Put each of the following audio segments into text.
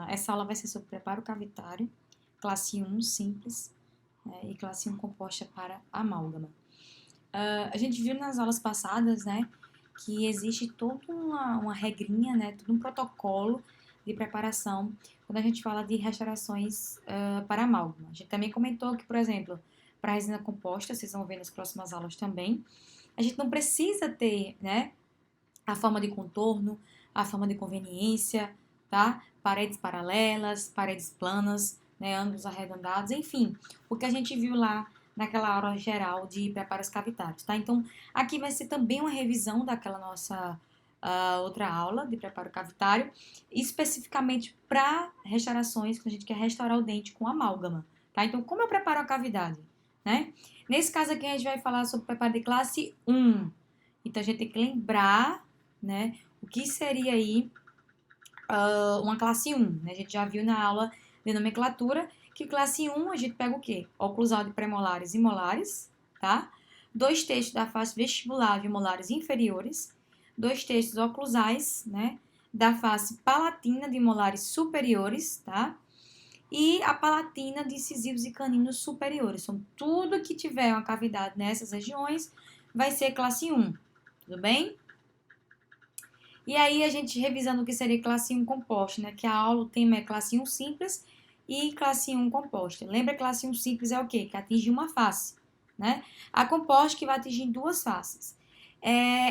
Essa aula vai ser sobre preparo cavitário, classe 1 simples, né, e classe 1 composta para amálgama. A gente viu nas aulas passadas, né, que existe toda uma regrinha, né, todo um protocolo de preparação quando a gente fala de restaurações para amálgama. A gente também comentou que, por exemplo, para resina composta, vocês vão ver nas próximas aulas também, a gente não precisa ter, né, a forma de contorno, a forma de conveniência, tá? Paredes paralelas, paredes planas, né, ângulos arredondados, enfim, o que a gente viu lá naquela aula geral de preparos cavitários, tá? Então, aqui vai ser também uma revisão daquela nossa outra aula de preparo cavitário, especificamente para restaurações, quando a gente quer restaurar o dente com amálgama, tá? Então, como eu preparo a cavidade, né? Nesse caso aqui, a gente vai falar sobre preparo de classe 1. Então, a gente tem que lembrar, né, o que seria aí uma classe 1, né? A gente já viu na aula de nomenclatura que classe 1 a gente pega o quê? Oclusal de premolares e molares, tá? 2 terços da face vestibular de molares inferiores, 2 terços oclusais, né? Da face palatina de molares superiores, tá? E a palatina de incisivos e caninos superiores. Então, tudo que tiver uma cavidade nessas regiões vai ser classe 1, tudo bem? E aí, a gente revisando o que seria classe 1 composta, né? Que a aula, o tema é classe 1 simples e classe 1 composta. Lembra que classe 1 simples é o quê? Que atinge uma face, né? A composta que vai atingir duas faces.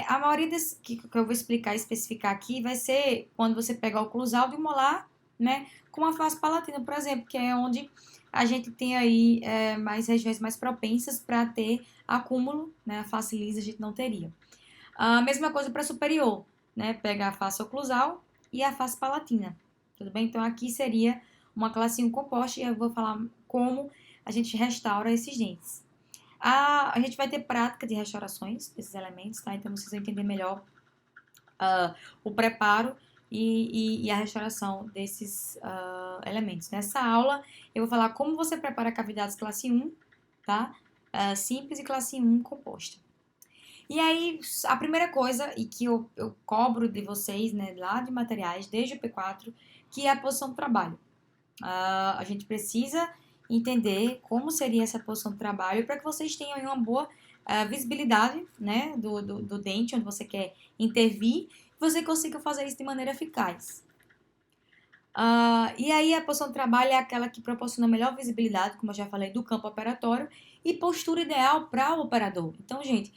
A maioria das que eu vou explicar e especificar aqui vai ser quando você pegar o oclusal de molar, né? Com a face palatina, por exemplo, que é onde a gente tem aí mais regiões mais propensas para ter acúmulo, né? A face lisa a gente não teria. A mesma coisa para superior, né? Pega a face oclusal e a face palatina. Tudo bem? Então, aqui seria uma classe 1 composta e eu vou falar como a gente restaura esses dentes. A gente vai ter prática de restaurações desses elementos, tá? Então, vocês vão entender melhor o preparo e a restauração desses elementos. Nessa aula, eu vou falar como você prepara cavidades classe 1, tá? Simples e classe 1 composta. E aí, a primeira coisa, e que eu cobro de vocês, né, lá de materiais, desde o P4, que é a posição do trabalho. A gente precisa entender como seria essa posição do trabalho para que vocês tenham uma boa visibilidade, né, do dente, onde você quer intervir, e você consiga fazer isso de maneira eficaz. E aí, a posição do trabalho é aquela que proporciona melhor visibilidade, como eu já falei, do campo operatório e postura ideal para o operador. Então, gente,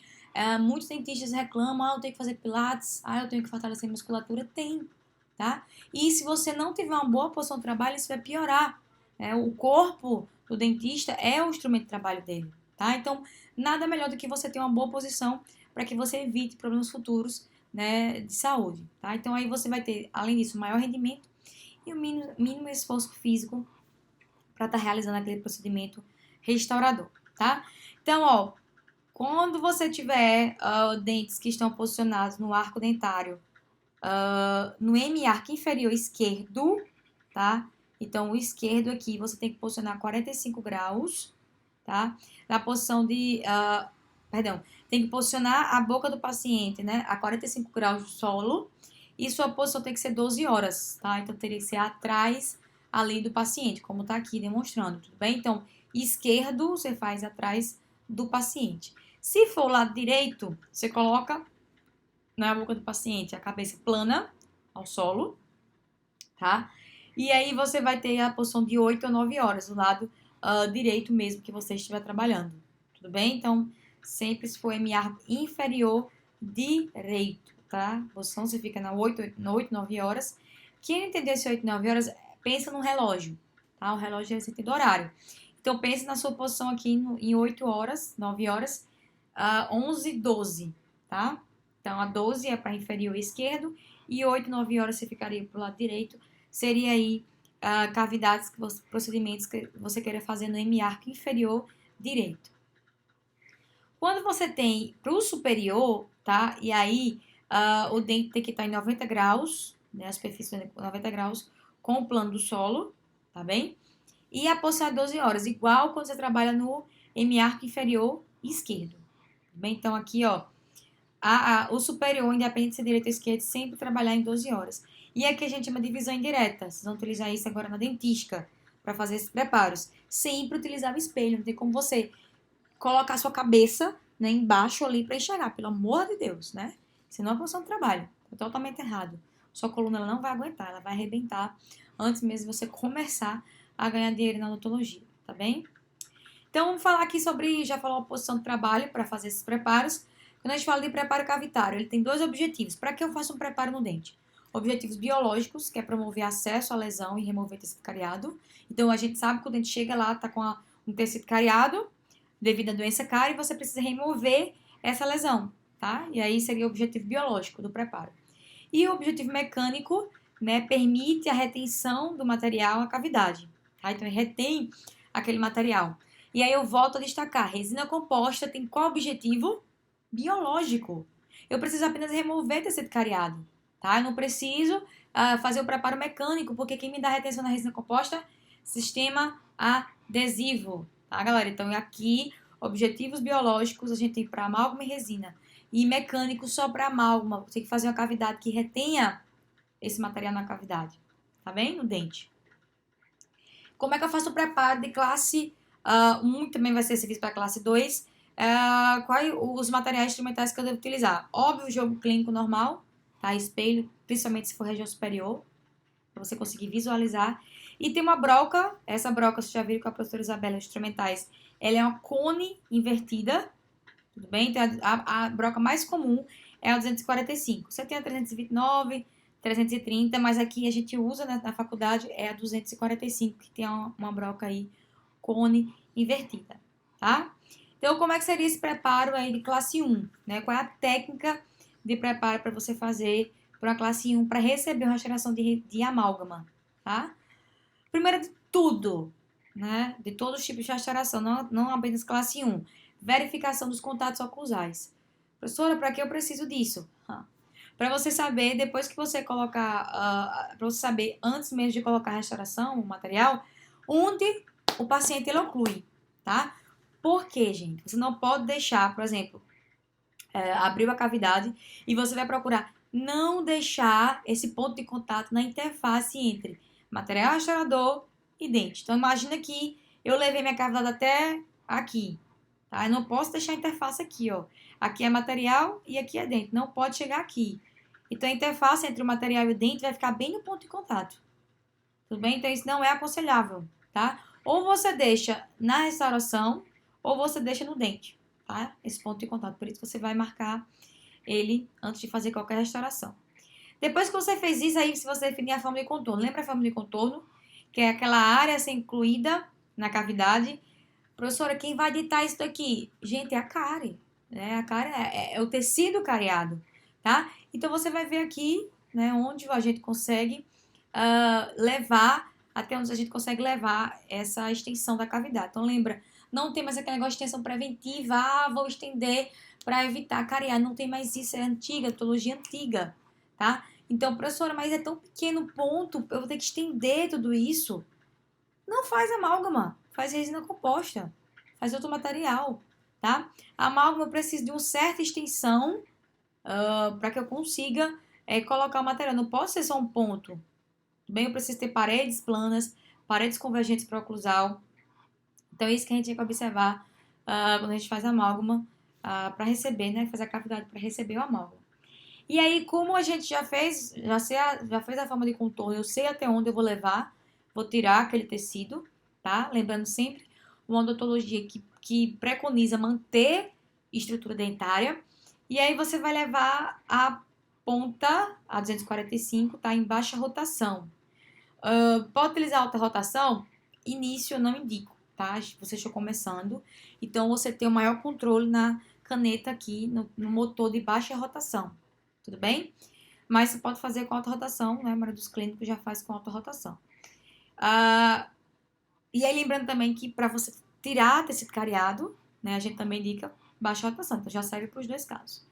muitos dentistas reclamam, eu tenho que fazer pilates, eu tenho que fortalecer a musculatura. Tem, tá? E se você não tiver uma boa posição de trabalho, isso vai piorar. O corpo do dentista é o instrumento de trabalho dele, tá? Então, nada melhor do que você ter uma boa posição para que você evite problemas futuros, né, de saúde, tá? Então, aí você vai ter, além disso, maior rendimento e o mínimo esforço físico para estar realizando aquele procedimento restaurador, tá? Então, ó, quando você tiver dentes que estão posicionados no arco dentário, no hemiarco inferior esquerdo, tá? Então, o esquerdo aqui você tem que posicionar 45 graus, tá? Na posição de, perdão, tem que posicionar a boca do paciente, né? A 45 graus do solo e sua posição tem que ser 12 horas, tá? Então, teria que ser atrás ali do paciente, como tá aqui demonstrando, tudo bem? Então, esquerdo você faz atrás do paciente. Se for o lado direito, você coloca na boca do paciente a cabeça plana ao solo, tá? E aí você vai ter a posição de 8 ou 9 horas, do lado direito mesmo que você estiver trabalhando, tudo bem? Então, sempre se for hemiarco inferior direito, tá? A posição você fica na 8, 9 horas. Quem entender esse 8, 9 horas, pensa no relógio, tá? O relógio é sentido horário. Então, pense na sua posição aqui em 8 horas, 9 horas, 11, 12, tá? Então, a 12 é para inferior esquerdo e 8, 9 horas você ficaria para o lado direito. Seria aí cavidades, procedimentos que você queira fazer no hemiarco inferior direito. Quando você tem para o superior, tá? E aí o dente tem que estar em 90 graus, né? A superfície em 90 graus com o plano do solo, tá bem? E a posição é 12 horas, igual quando você trabalha no hemiarco inferior esquerdo. Bem, então aqui, ó, o superior, independente de ser direito ou esquerdo, sempre trabalhar em 12 horas. E aqui a gente chama de visão indireta. Vocês vão utilizar isso agora na dentística, para fazer esses preparos. Sempre utilizar o espelho, não tem como você colocar a sua cabeça, né, embaixo ali para enxergar, pelo amor de Deus, né? Senão é posição de trabalho. É totalmente errado. Sua coluna ela não vai aguentar, ela vai arrebentar antes mesmo de você começar a ganhar dinheiro na odontologia, tá bem? Então, vamos falar aqui sobre, já falou a posição de trabalho para fazer esses preparos. Quando a gente fala de preparo cavitário, ele tem dois objetivos. Para que eu faça um preparo no dente? Objetivos biológicos, que é promover acesso à lesão e remover tecido cariado. Então, a gente sabe que o dente chega lá, tá com um tecido cariado, devido à doença cárie, você precisa remover essa lesão, tá? E aí seria o objetivo biológico do preparo. E o objetivo mecânico, né, permite a retenção do material à cavidade, tá? Então, ele retém aquele material. E aí eu volto a destacar, resina composta tem qual objetivo? Biológico. Eu preciso apenas remover tecido cariado, tá? Eu não preciso fazer o preparo mecânico, porque quem me dá retenção na resina composta? Sistema adesivo, tá, galera? Então, aqui, objetivos biológicos a gente tem para amálgama e resina. E mecânico só para amálgama. Você tem que fazer uma cavidade que retenha esse material na cavidade, tá bem? No dente. Como é que eu faço o preparo de classe 1, também vai ser serviço para classe 2. Quais os materiais instrumentais que eu devo utilizar? Óbvio, jogo clínico normal, tá? Espelho, principalmente se for região superior, para você conseguir visualizar. E tem uma broca, essa broca, vocês já viram com a professora Isabela, instrumentais, ela é uma cone invertida, tudo bem? Então, a broca mais comum é a 245. Você tem a 329, 330, mas aqui a gente usa na faculdade é a 245, que tem uma broca aí, cone invertida, tá? Então, como é que seria esse preparo aí de classe 1, né? Qual é a técnica de preparo para você fazer para uma classe 1 para receber uma restauração de amálgama, tá? Primeiro de tudo, né? De todos os tipos de restauração, não apenas classe 1. Verificação dos contatos oclusais. Professora, para que eu preciso disso? Para você saber, depois que você colocar, para você saber, antes mesmo de colocar a restauração, o material, onde o paciente ele oclui, tá? Por quê, gente? Você não pode deixar, por exemplo, abrir a cavidade e você vai procurar não deixar esse ponto de contato na interface entre material restaurador e dente. Então, imagina que eu levei minha cavidade até aqui, tá? Eu não posso deixar a interface aqui, ó. Aqui é material e aqui é dente. Não pode chegar aqui. Então, a interface entre o material e o dente vai ficar bem no ponto de contato. Tudo bem? Então, isso não é aconselhável, tá? Ou você deixa na restauração, ou você deixa no dente, tá? Esse ponto de contato. Por isso, você vai marcar ele antes de fazer qualquer restauração. Depois que você fez isso, aí se você definir a forma de contorno. Lembra a forma de contorno? Que é aquela área a ser incluída na cavidade. Professora, quem vai ditar isso daqui? Gente, é a cárie, né? A cárie é o tecido cariado, tá? Então, você vai ver aqui, né, onde a gente consegue levar, até onde a gente consegue levar essa extensão da cavidade. Então, lembra, não tem mais aquele negócio de extensão preventiva, vou estender para evitar cariar. Não tem mais isso, é antiga, odontologia antiga, tá? Então, professora, mas é tão pequeno ponto, eu vou ter que estender tudo isso. Não faz amálgama, faz resina composta, faz outro material, tá? A amálgama eu preciso de uma certa extensão para que eu consiga colocar o material. Não pode ser só um ponto. Bem, eu preciso ter paredes planas, paredes convergentes para oclusal. Então, é isso que a gente tem que observar quando a gente faz a amálgama para receber, né? Fazer a cavidade para receber o amálgama. E aí, como a gente já fez a forma de contorno, eu sei até onde eu vou levar, vou tirar aquele tecido, tá? Lembrando sempre, uma odontologia que preconiza manter estrutura dentária. E aí, você vai levar a ponta, a 245, tá? Em baixa rotação. Pode utilizar alta rotação? Início eu não indico, tá? Você está começando. Então, você tem o maior controle na caneta aqui, no motor de baixa rotação. Tudo bem? Mas você pode fazer com alta rotação, né? A maioria dos clínicos já faz com alta rotação. E aí, lembrando também que para você tirar tecido cariado, né? A gente também indica baixa rotação. Então, já serve para os dois casos.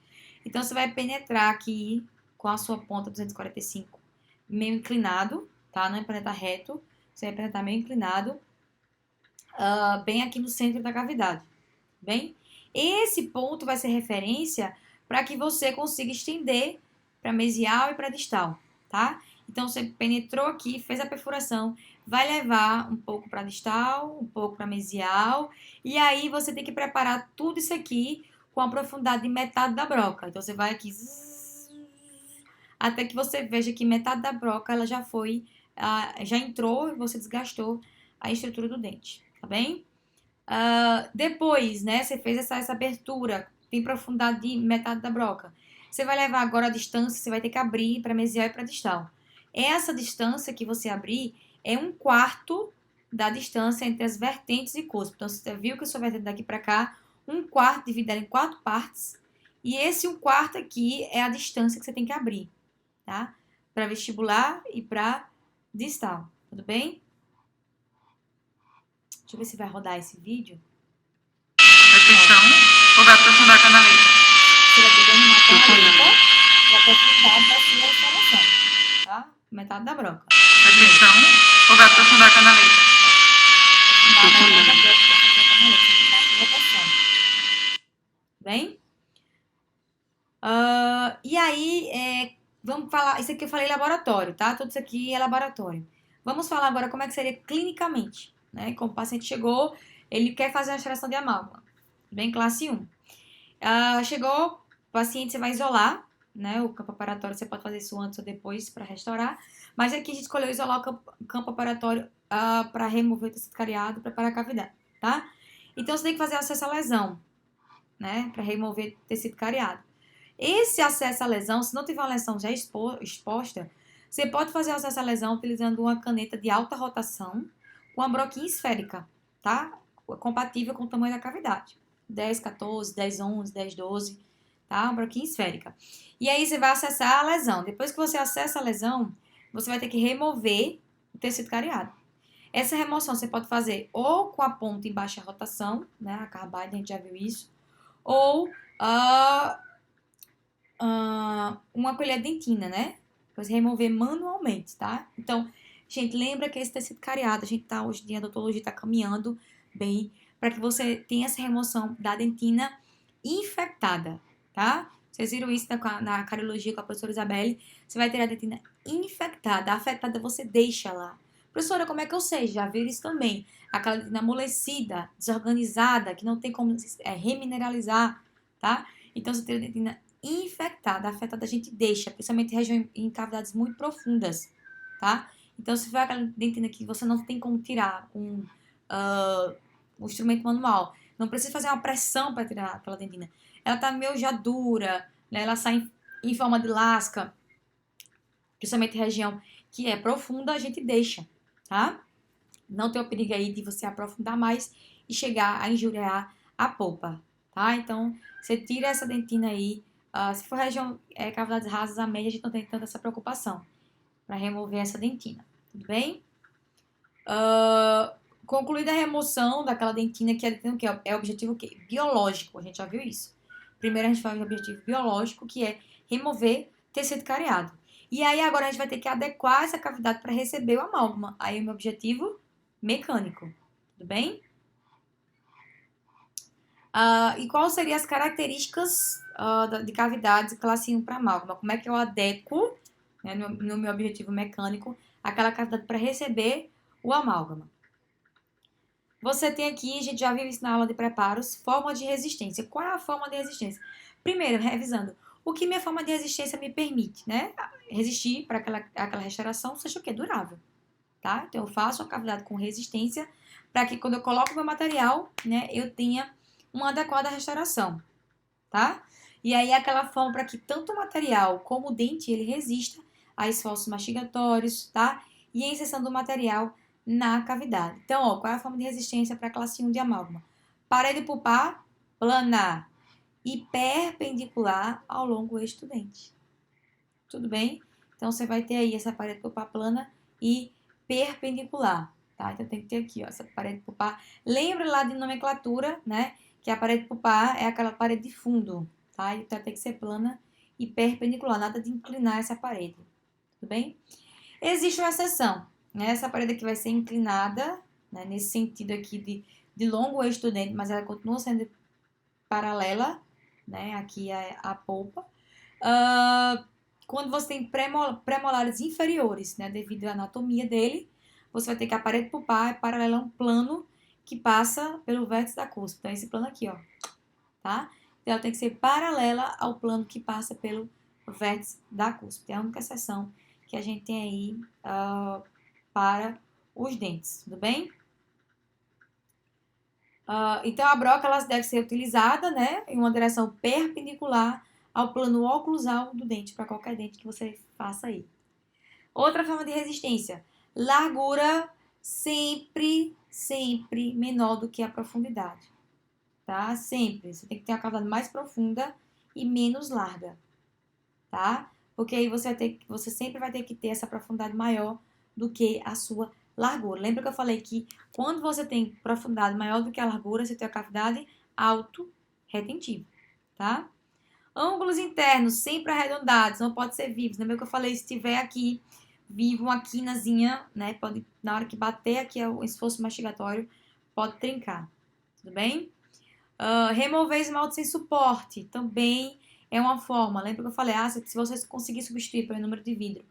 Então, você vai penetrar aqui com a sua ponta 245 meio inclinado, tá? Não é penetrar reto. Você vai penetrar meio inclinado, bem aqui no centro da cavidade. Bem? Esse ponto vai ser referência para que você consiga estender para mesial e para distal, tá? Então, você penetrou aqui, fez a perfuração, vai levar um pouco para distal, um pouco para mesial, e aí você tem que preparar tudo isso aqui com a profundidade de metade da broca. Então, você vai aqui até que você veja que metade da broca ela já foi, já entrou e você desgastou a estrutura do dente, tá bem? Depois, né, você fez essa abertura, tem profundidade de metade da broca. Você vai levar agora a distância, você vai ter que abrir para mesial e para distal. Essa distância que você abrir é 1/4 da distância entre as vertentes e cuspo. Então, você viu que a sua vertente daqui para cá, 1/4 dividido em 4 partes. E esse 1/4 aqui é a distância que você tem que abrir, tá? Para vestibular e para distal, tudo bem? Deixa eu ver se vai rodar esse vídeo. Atenção, ou vai aprofundar a canaleta? Você vai ter que animar a canaleta e aprofundar da sua restauração, tá? Metade da broca. Atenção, ou vai aprofundar a canaleta? Aprofundar a metade da broca para fazer a canaleta, para dar essa rotação. Bem? E aí, vamos falar. Isso aqui eu falei laboratório, tá? Tudo isso aqui é laboratório. Vamos falar agora como é que seria clinicamente, né? Como o paciente chegou, ele quer fazer a extração de amálgama. Bem, classe 1. Chegou, o paciente você vai isolar, né? O campo operatório você pode fazer isso antes ou depois para restaurar. Mas aqui a gente escolheu isolar o campo operatório para remover o tecido cariado, preparar a cavidade, tá? Então você tem que fazer acesso à lesão, né? Para remover tecido cariado. Esse acesso à lesão, se não tiver uma lesão já exposta, você pode fazer acesso à lesão utilizando uma caneta de alta rotação com a broquinha esférica, tá? Compatível com o tamanho da cavidade. 10, 14, 10, 11, 10, 12, tá? Uma broquinha esférica. E aí você vai acessar a lesão. Depois que você acessa a lesão, você vai ter que remover o tecido cariado. Essa remoção você pode fazer ou com a ponta em baixa rotação, né? A carbide, a gente já viu isso. Ou uma colher dentina, né? Pra você remover manualmente, tá? Então, gente, lembra que esse tecido cariado, a gente tá, hoje em dia, a odontologia tá caminhando bem para que você tenha essa remoção da dentina infectada, tá? Vocês viram isso na cariologia com a professora Isabelle? Você vai ter a dentina infectada. A afetada você deixa lá. Professora, como é que eu sei? Já viram isso também? Aquela dentina amolecida, desorganizada, que não tem como remineralizar, tá? Então, você tem a dentina infectada, afetada a gente deixa, principalmente em cavidades muito profundas, tá? Então, se for aquela dentina que você não tem como tirar um instrumento manual, não precisa fazer uma pressão para tirar aquela dentina. Ela tá meio já dura, né? Ela sai em forma de lasca, principalmente região que é profunda, a gente deixa, tá? Não tem o perigo aí de você aprofundar mais e chegar a injuriar a polpa, tá? Então, você tira essa dentina aí. Se for região, cavidades rasas, a média, a gente não tem tanta essa preocupação para remover essa dentina, tudo bem? Concluída a remoção daquela dentina, que é o objetivo biológico, a gente já viu isso. Primeiro a gente faz o objetivo biológico, que é remover tecido cariado. E aí agora a gente vai ter que adequar essa cavidade para receber o amálgama. Aí o meu objetivo mecânico, tudo bem? E quais seriam as características de cavidades classe 1 para amálgama? Como é que eu adequo, né, no meu objetivo mecânico, aquela cavidade para receber o amálgama? Você tem aqui, a gente já viu isso na aula de preparos, forma de resistência. Qual é a forma de resistência? Primeiro, revisando, o que minha forma de resistência me permite, né? Resistir para aquela restauração seja o quê? Durável, tá? Então, eu faço uma cavidade com resistência para que quando eu coloco o meu material, né, eu tenha uma adequada restauração, tá? E aí, aquela forma para que tanto o material como o dente, ele resista a esforços mastigatórios, tá? E a inserção do material na cavidade. Então, ó, qual é a forma de resistência para a classe 1 de amálgama? Parede pulpar plana e perpendicular ao longo eixo do dente. Tudo bem? Então, você vai ter aí essa parede pulpar plana e perpendicular, tá? Então, tem que ter aqui, ó, essa parede pulpar. Lembra lá de nomenclatura, né? Que a parede pulpar é aquela parede de fundo, tá? Então, tem que ser plana e perpendicular, nada de inclinar essa parede, tudo bem? Existe uma exceção, né? Essa parede aqui vai ser inclinada, né? Nesse sentido aqui de longo eixo do dente, mas ela continua sendo paralela, né? Aqui é a polpa. quando você tem premolares inferiores, né, devido à anatomia dele, você vai ter que a parede pulpar é paralela a um plano que passa pelo vértice da cúspide. Então, esse plano aqui, ó, tá? Então, ela tem que ser paralela ao plano que passa pelo vértice da cúspide. É a única exceção que a gente tem aí para os dentes, tudo bem? Então, a broca ela deve ser utilizada, né, em uma direção perpendicular ao plano oclusal do dente, para qualquer dente que você faça aí. Outra forma de resistência, largura sempre menor do que a profundidade, tá? Sempre. Você tem que ter a cavidade mais profunda e menos larga, tá? Porque aí você sempre vai ter que ter essa profundidade maior do que a sua largura. Lembra que eu falei que quando você tem profundidade maior do que a largura, você tem a cavidade auto-retentiva, tá? Ângulos internos sempre arredondados, não pode ser vivos. Lembra que eu falei, se tiver aqui vivo uma quinazinha, né? Pode, na hora que bater aqui o esforço mastigatório, pode trincar. Tudo bem? Remover esmalte sem suporte também é uma forma. Lembra que eu falei, se você conseguir substituir pelo número de vidro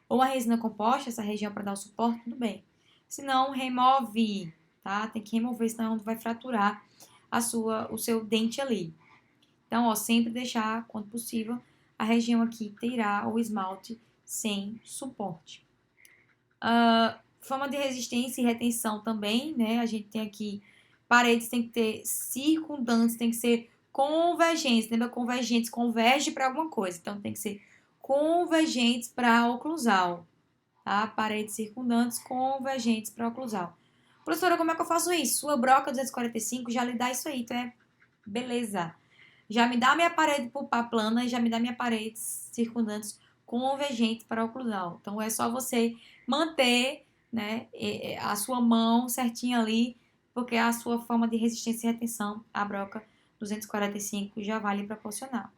ou a resina composta, essa região para dar o suporte, tudo bem. Se não, remove, tá? Tem que remover, senão vai fraturar o seu dente ali. Então, ó, sempre deixar, quando possível, a região aqui terá o esmalte sem suporte. Forma de resistência e retenção também, né? A gente tem aqui paredes tem que ter circundantes, tem que ser convergentes. Lembra? Convergentes converge para alguma coisa. Então, tem que ser convergentes para oclusal. Tá? Paredes circundantes convergentes para oclusal. Professora, como é que eu faço isso? Sua broca 245 já lhe dá isso aí, então é beleza. Já me dá minha parede pulpar plana e já me dá minha parede circundantes convergentes para oclusal. Então, é só você manter, né, a sua mão certinha ali, porque a sua forma de resistência e retenção, a broca 245, já vai lhe proporcionar.